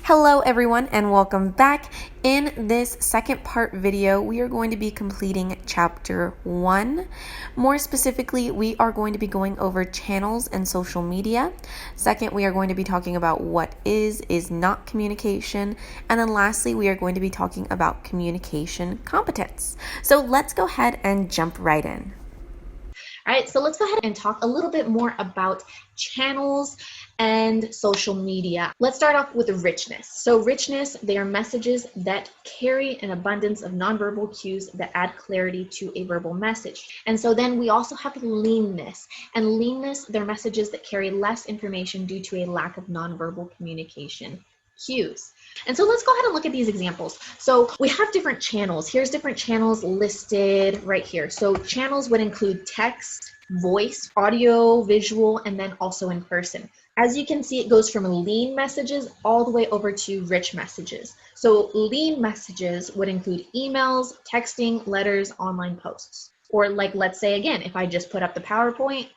Hello everyone and welcome back. In this second part video, we are going to be completing chapter 1. More specifically, we are going to be going over channels and social media. Second, we are going to be talking about what is not communication. And then lastly, we are going to be talking about communication competence. So let's go ahead and jump right in. All right, so let's go ahead and talk a little bit more about channels and social media. Let's start off with richness. So richness, they are messages that carry an abundance of nonverbal cues that add clarity to a verbal message. And so then we also have leanness. And leanness, they're messages that carry less information due to a lack of nonverbal communication cues. And so let's go ahead and look at these examples. So we have different channels. Here's different channels listed right here. So channels would include text, voice, audio, visual, and then also in person. As you can see, it goes from lean messages all the way over to rich messages. So lean messages would include emails, texting, letters, online posts. Or like, let's say again, if I just put up the PowerPoint,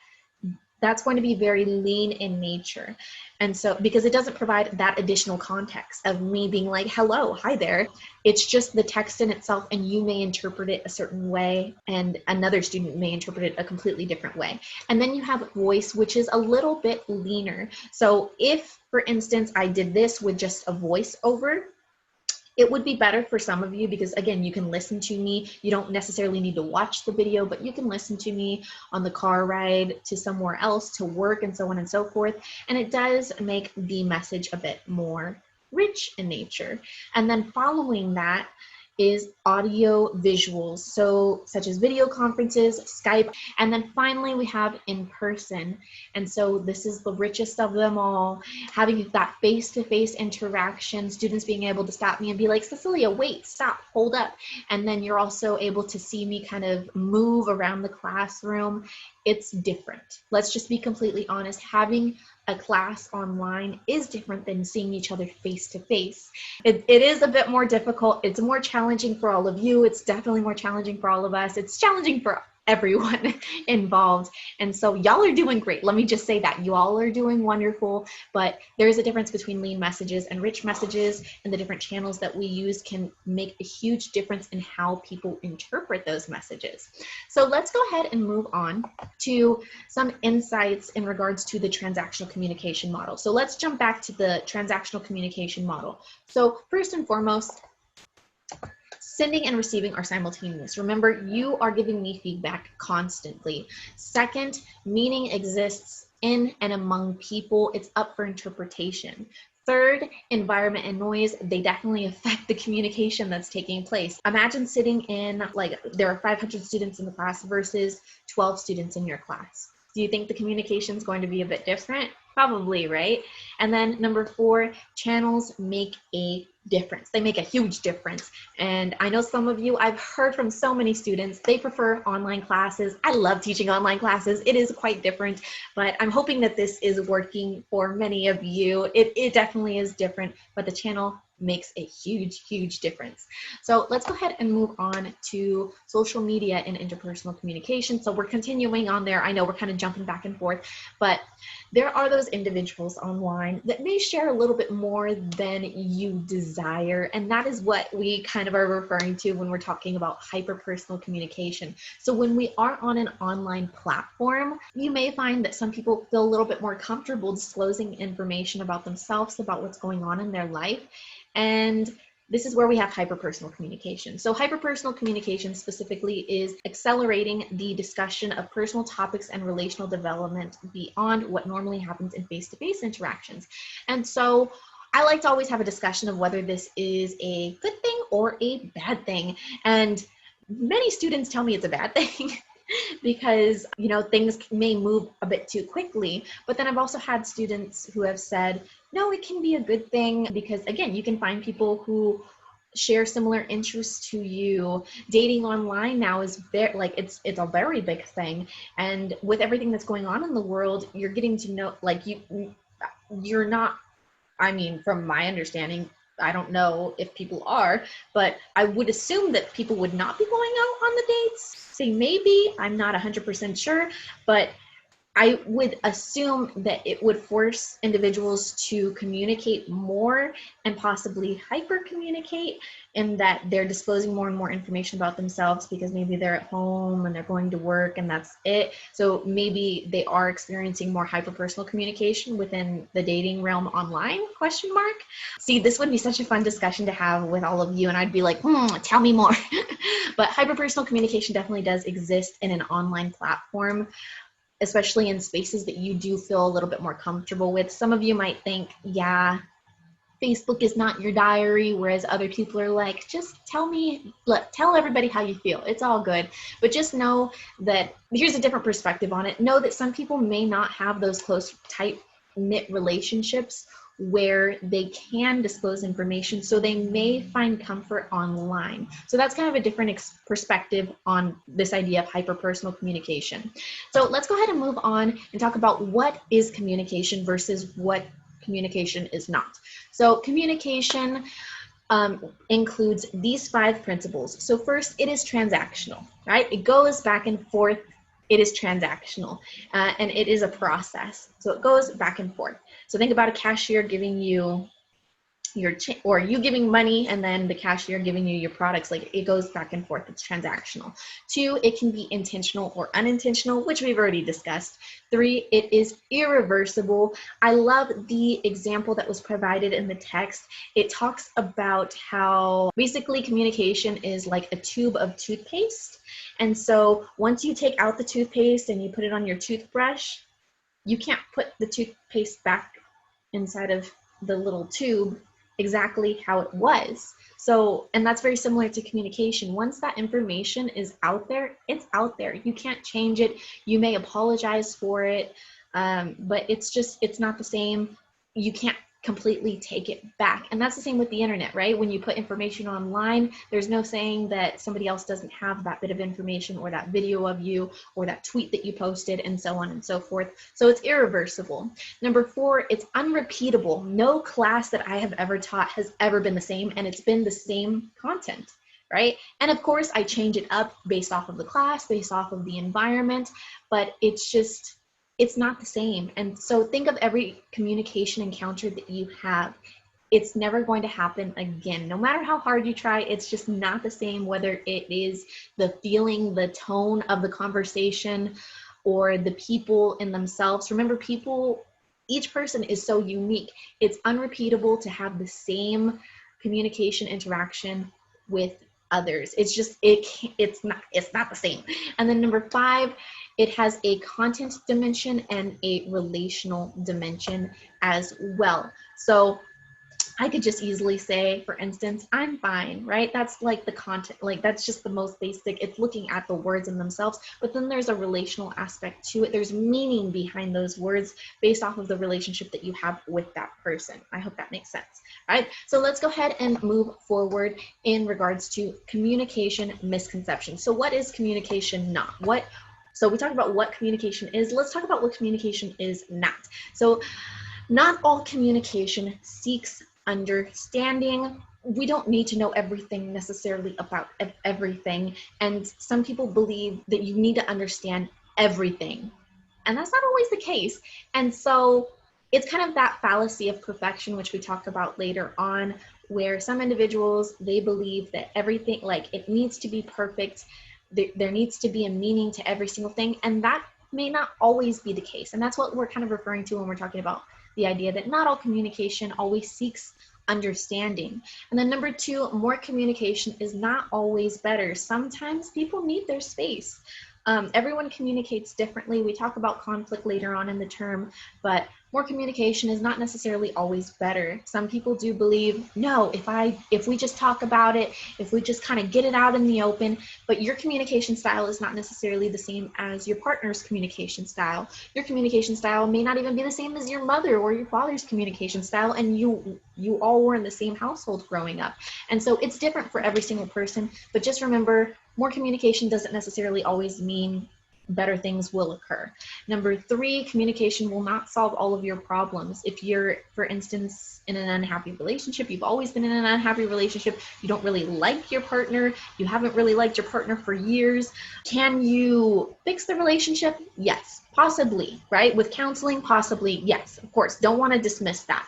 that's going to be very lean in nature. And so, because it doesn't provide that additional context of me being like, hello, hi there. It's just the text in itself, and you may interpret it a certain way, and another student may interpret it a completely different way. And then you have voice, which is a little bit leaner. So if, for instance, I did this with just a voiceover, it would be better for some of you because, again, you can listen to me. You don't necessarily need to watch the video, but you can listen to me on the car ride to somewhere else, to work, and so on and so forth. And it does make the message a bit more rich in nature. And then following that is audio visuals, so such as video conferences, Skype, and then finally we have in person. And so this is the richest of them all, having that face-to-face interaction, students being able to stop me and be like, Cecilia, wait, stop, hold up. And then you're also able to see me kind of move around the classroom. It's different. Let's just be completely honest. Having a class online is different than seeing each other face to face. It is a bit more difficult. It's more challenging for all of you. It's definitely more challenging for all of us. It's challenging for everyone involved. And so y'all are doing great. Let me just say that you all are doing wonderful, but there is a difference between lean messages and rich messages, and the different channels that we use can make a huge difference in how people interpret those messages. So let's go ahead and move on to some insights in regards to the transactional communication model. So let's jump back to the transactional communication model. So first and foremost, sending and receiving are simultaneous. Remember, you are giving me feedback constantly. Second, meaning exists in and among people. It's up for interpretation. Third, environment and noise, they definitely affect the communication that's taking place. Imagine sitting in, like, there are 500 students in the class versus 12 students in your class. Do you think the communication is going to be a bit different? Probably, right? And then number 4, channels make a difference. They make a huge difference. And I know some of you, I've heard from so many students, they prefer online classes. I love teaching online classes. It is quite different, but I'm hoping that this is working for many of you. It definitely is different, but the channel makes a huge difference. So let's go ahead and move on to social media and interpersonal communication. So we're continuing on there. I know we're kind of jumping back and forth, but there are those individuals online that may share a little bit more than you desire, and that is what we kind of are referring to when we're talking about hyperpersonal communication. So when we are on an online platform, you may find that some people feel a little bit more comfortable disclosing information about themselves, about what's going on in their life. And this is where we have hyperpersonal communication. So hyperpersonal communication specifically is accelerating the discussion of personal topics and relational development beyond what normally happens in face-to-face interactions. And so I like to always have a discussion of whether this is a good thing or a bad thing. And many students tell me it's a bad thing. Because, you know, things may move a bit too quickly. But then I've also had students who have said, no, it can be a good thing because, again, you can find people who share similar interests to you. Dating online now is very, like, it's a very big thing. And with everything that's going on in the world, you're getting to know, like, you're not, I mean, from my understanding, I don't know if people are, but I would assume that people would not be going out on the dates. Say maybe, I'm not 100% sure, but I would assume that it would force individuals to communicate more and possibly hyper communicate, and that they're disclosing more and more information about themselves because maybe they're at home and they're going to work and that's it. So maybe they are experiencing more hyper personal communication within the dating realm online, question mark. See, this would be such a fun discussion to have with all of you, and I'd be like, tell me more. But hyper personal communication definitely does exist in an online platform, especially in spaces that you do feel a little bit more comfortable with. Some of you might think, yeah, Facebook is not your diary, whereas other people are like, just tell everybody how you feel. It's all good. But just know that here's a different perspective on it. Know that some people may not have those close, tight-knit relationships where they can disclose information, so they may find comfort online. So that's kind of a different perspective on this idea of hyperpersonal communication. So let's go ahead and move on and talk about what is communication versus what communication is not. So communication includes these 5 principles. So first, it is transactional, right? It goes back and forth. It is transactional, and it is a process. So it goes back and forth. So think about a cashier giving you or you giving money and then the cashier giving you your products. Like, it goes back and forth. It's transactional. 2, it can be intentional or unintentional, which we've already discussed. 3, it is irreversible. I love the example that was provided in the text. It talks about how basically communication is like a tube of toothpaste. And so once you take out the toothpaste and you put it on your toothbrush, you can't put the toothpaste back inside of the little tube exactly how it was. So, and that's very similar to communication. Once that information is out there, it's out there. You can't change it. You may apologize for it, but it's not the same. You can't completely take it back. And that's the same with the internet, right? When you put information online, there's no saying that somebody else doesn't have that bit of information or that video of you or that tweet that you posted and so on and so forth. So it's irreversible. Number 4, it's unrepeatable. No class that I have ever taught has ever been the same, and it's been the same content, right? And of course, I change it up based off of the class, based off of the environment, but it's not the same. And so think of every communication encounter that you have. It's never going to happen again. No matter how hard you try, it's just not the same, whether it is the feeling, the tone of the conversation, or the people in themselves. Remember, each person is so unique. It's unrepeatable to have the same communication interaction with others. It's not the same. And then number 5, it has a content dimension and a relational dimension as well. So I could just easily say, for instance, I'm fine, right? That's like the content, like that's just the most basic. It's looking at the words in themselves, but then there's a relational aspect to it. There's meaning behind those words based off of the relationship that you have with that person. I hope that makes sense, right? So let's go ahead and move forward in regards to communication misconceptions. So what is communication not? So we talked about what communication is. Let's talk about what communication is not. So not all communication seeks understanding. We don't need to know everything necessarily about everything. And some people believe that you need to understand everything. And that's not always the case. And so it's kind of that fallacy of perfection, which we talk about later on, where some individuals, they believe that everything, like it needs to be perfect. There needs to be a meaning to every single thing. And that may not always be the case. And that's what we're kind of referring to when we're talking about the idea that not all communication always seeks understanding. And then number 2, more communication is not always better. Sometimes people need their space. Everyone communicates differently. We talk about conflict later on in the term, but more communication is not necessarily always better. Some people do believe, no, if we just talk about it, if we just kind of get it out in the open, but your communication style is not necessarily the same as your partner's communication style. Your communication style may not even be the same as your mother or your father's communication style, and you all were in the same household growing up. And so it's different for every single person, but just remember, more communication doesn't necessarily always mean better things will occur. Number 3, communication will not solve all of your problems. If you're, for instance, in an unhappy relationship, you've always been in an unhappy relationship, you don't really like your partner, you haven't really liked your partner for years, can you fix the relationship? Yes, possibly, right? With counseling, possibly, yes, of course. Don't want to dismiss that.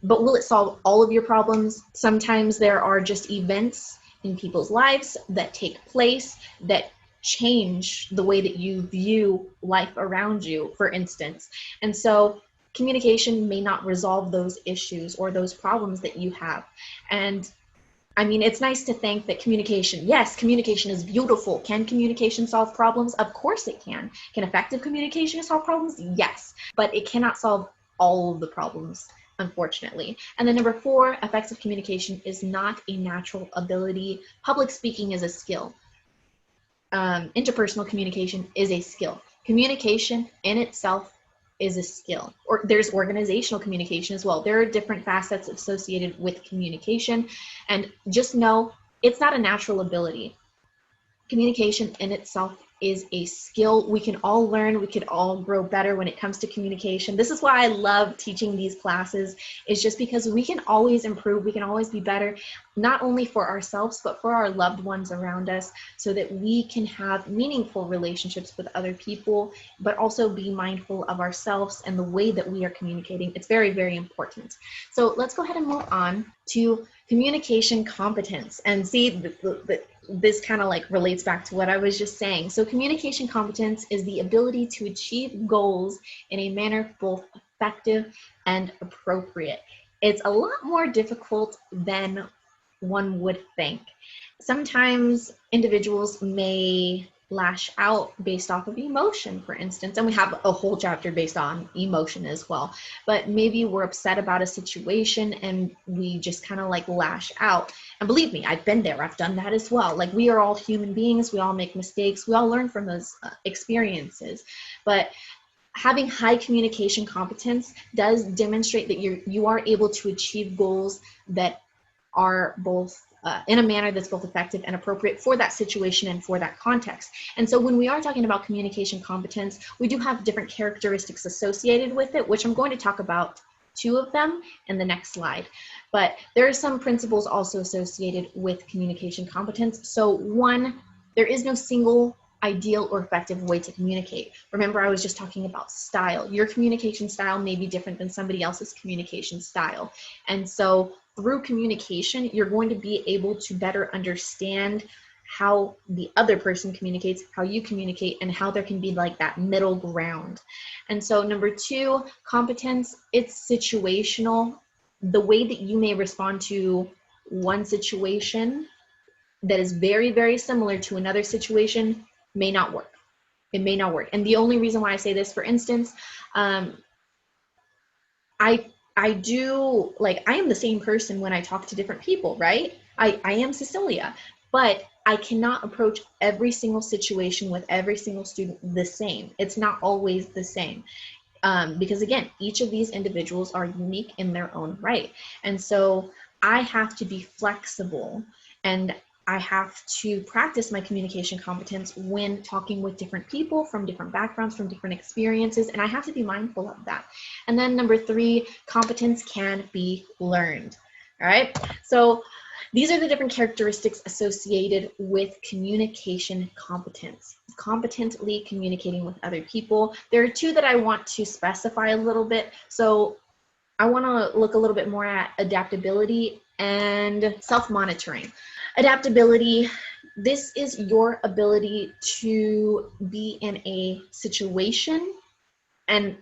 But will it solve all of your problems? Sometimes there are just events in people's lives that take place that change the way that you view life around you, for instance. And so communication may not resolve those issues or those problems that you have. And I mean, it's nice to think that communication, yes, communication is beautiful. Can communication solve problems? Of course it can. Can effective communication solve problems? Yes, but it cannot solve all of the problems, unfortunately. And then number 4, effective communication is not a natural ability. Public speaking is a skill. Interpersonal communication is a skill. Communication in itself is a skill. Or there's organizational communication as well. There are different facets associated with communication, and just know it's not a natural ability. Communication in itself is a skill we can all learn. We could all grow better when it comes to communication. This is why I love teaching these classes, is just because we can always improve. We can always be better, not only for ourselves, but for our loved ones around us, so that we can have meaningful relationships with other people, but also be mindful of ourselves and the way that we are communicating. It's very, very important. So let's go ahead and move on to communication competence. And see, this kind of like relates back to what I was just saying. So communication competence is the ability to achieve goals in a manner both effective and appropriate. It's a lot more difficult than one would think. Sometimes individuals may lash out based off of emotion, for instance, and we have a whole chapter based on emotion as well. But maybe we're upset about a situation and we just kind of like lash out. And believe me, I've been there. I've done that as well. Like, we are all human beings. We all make mistakes. We all learn from those experiences. But having high communication competence does demonstrate that you are able to achieve goals that are both in a manner that's both effective and appropriate for that situation and for that context. And so when we are talking about communication competence, we do have different characteristics associated with it, which I'm going to talk about 2 of them in the next slide. But there are some principles also associated with communication competence. So 1, there is no single ideal or effective way to communicate. Remember, I was just talking about style. Your communication style may be different than somebody else's communication style. And so through communication, you're going to be able to better understand how the other person communicates, how you communicate, and how there can be like that middle ground. And so number 2, competence, it's situational. The way that you may respond to one situation that is very, very similar to another situation may not work. It may not work. And the only reason why I say this, for instance, I do, like, I am the same person when I talk to different people, right? I am Cecilia, but I cannot approach every single situation with every single student the same. It's not always the same. Because again, each of these individuals are unique in their own right. And so I have to be flexible, and I have to practice my communication competence when talking with different people from different backgrounds, from different experiences, and I have to be mindful of that. And then number 3, competence can be learned. All right, so these are the different characteristics associated with communication competence. Competently communicating with other people. There are 2 that I want to specify a little bit. So I want to look a little bit more at adaptability and self-monitoring. Adaptability, this is your ability to be in a situation and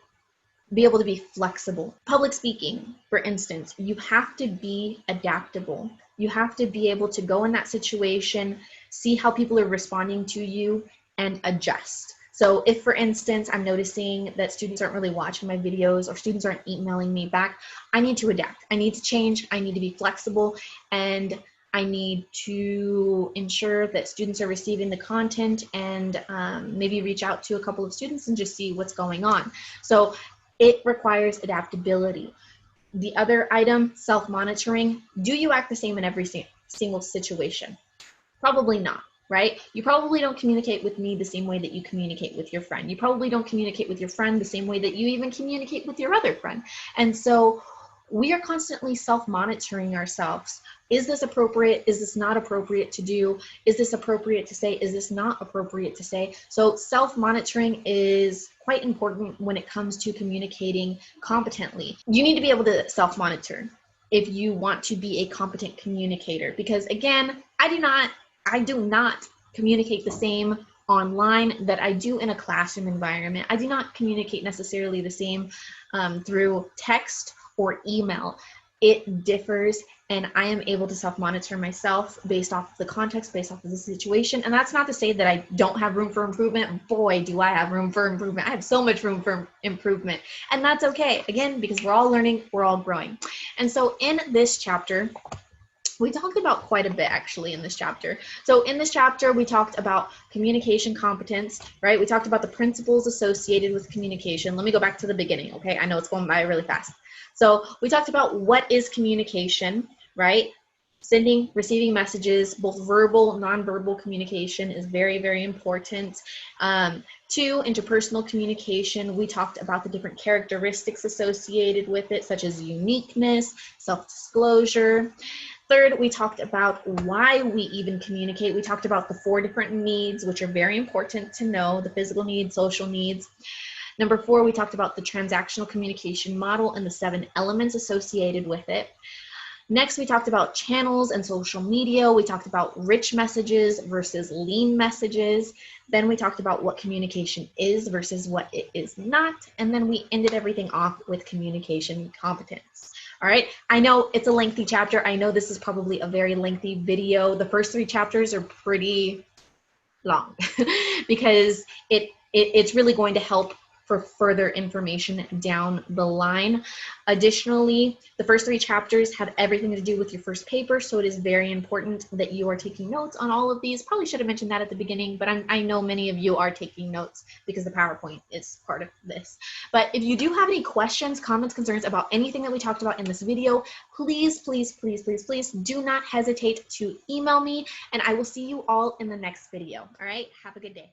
be able to be flexible. Public speaking, for instance, you have to be adaptable. You have to be able to go in that situation, see how people are responding to you, and adjust. So if, for instance, I'm noticing that students aren't really watching my videos or students aren't emailing me back, I need to adapt. I need to change. I need to be flexible, and I need to ensure that students are receiving the content, and maybe reach out to a couple of students and just see what's going on. So it requires adaptability. The other item, self-monitoring. Do you act the same in every single situation? Probably not. right? You probably don't communicate with me the same way that you communicate with your friend. You probably don't communicate with your friend the same way that you even communicate with your other friend. And so we are constantly self-monitoring ourselves. Is this appropriate? Is this not appropriate to do? Is this appropriate to say? Is this not appropriate to say? So self-monitoring is quite important when it comes to communicating competently. You need to be able to self-monitor if you want to be a competent communicator, because again, I do not communicate the same online that I do in a classroom environment. I do not communicate necessarily the same through text or email. It differs, and I am able to self-monitor myself based off the context, based off of the situation. And that's not to say that I don't have room for improvement. Boy, do I have room for improvement. I have so much room for improvement, and that's okay. Again, because we're all learning, we're all growing. And so in this chapter, we talked about quite a bit actually in this chapter. So in this chapter, we talked about communication competence, right? We talked about the principles associated with communication. Let me go back to the beginning, okay? I know it's going by really fast. So we talked about what is communication, right? Sending, receiving messages, both verbal, nonverbal communication is very, very important. 2, interpersonal communication. We talked about the different characteristics associated with it, such as uniqueness, self-disclosure. 3rd, we talked about why we even communicate. We talked about the 4 different needs, which are very important to know: the physical needs, social needs. Number 4, we talked about the transactional communication model and the 7 elements associated with it. Next, we talked about channels and social media. We talked about rich messages versus lean messages. Then we talked about what communication is versus what it is not. And then we ended everything off with communication competence. All right, I know it's a lengthy chapter. I know this is probably a very lengthy video. The first 3 chapters are pretty long because it's really going to help for further information down the line. Additionally, the first 3 chapters have everything to do with your first paper, so it is very important that you are taking notes on all of these. Probably should have mentioned that at the beginning, but I know many of you are taking notes because the PowerPoint is part of this. But if you do have any questions, comments, concerns about anything that we talked about in this video, please, please, please, please, please do not hesitate to email me, and I will see you all in the next video. All right, have a good day.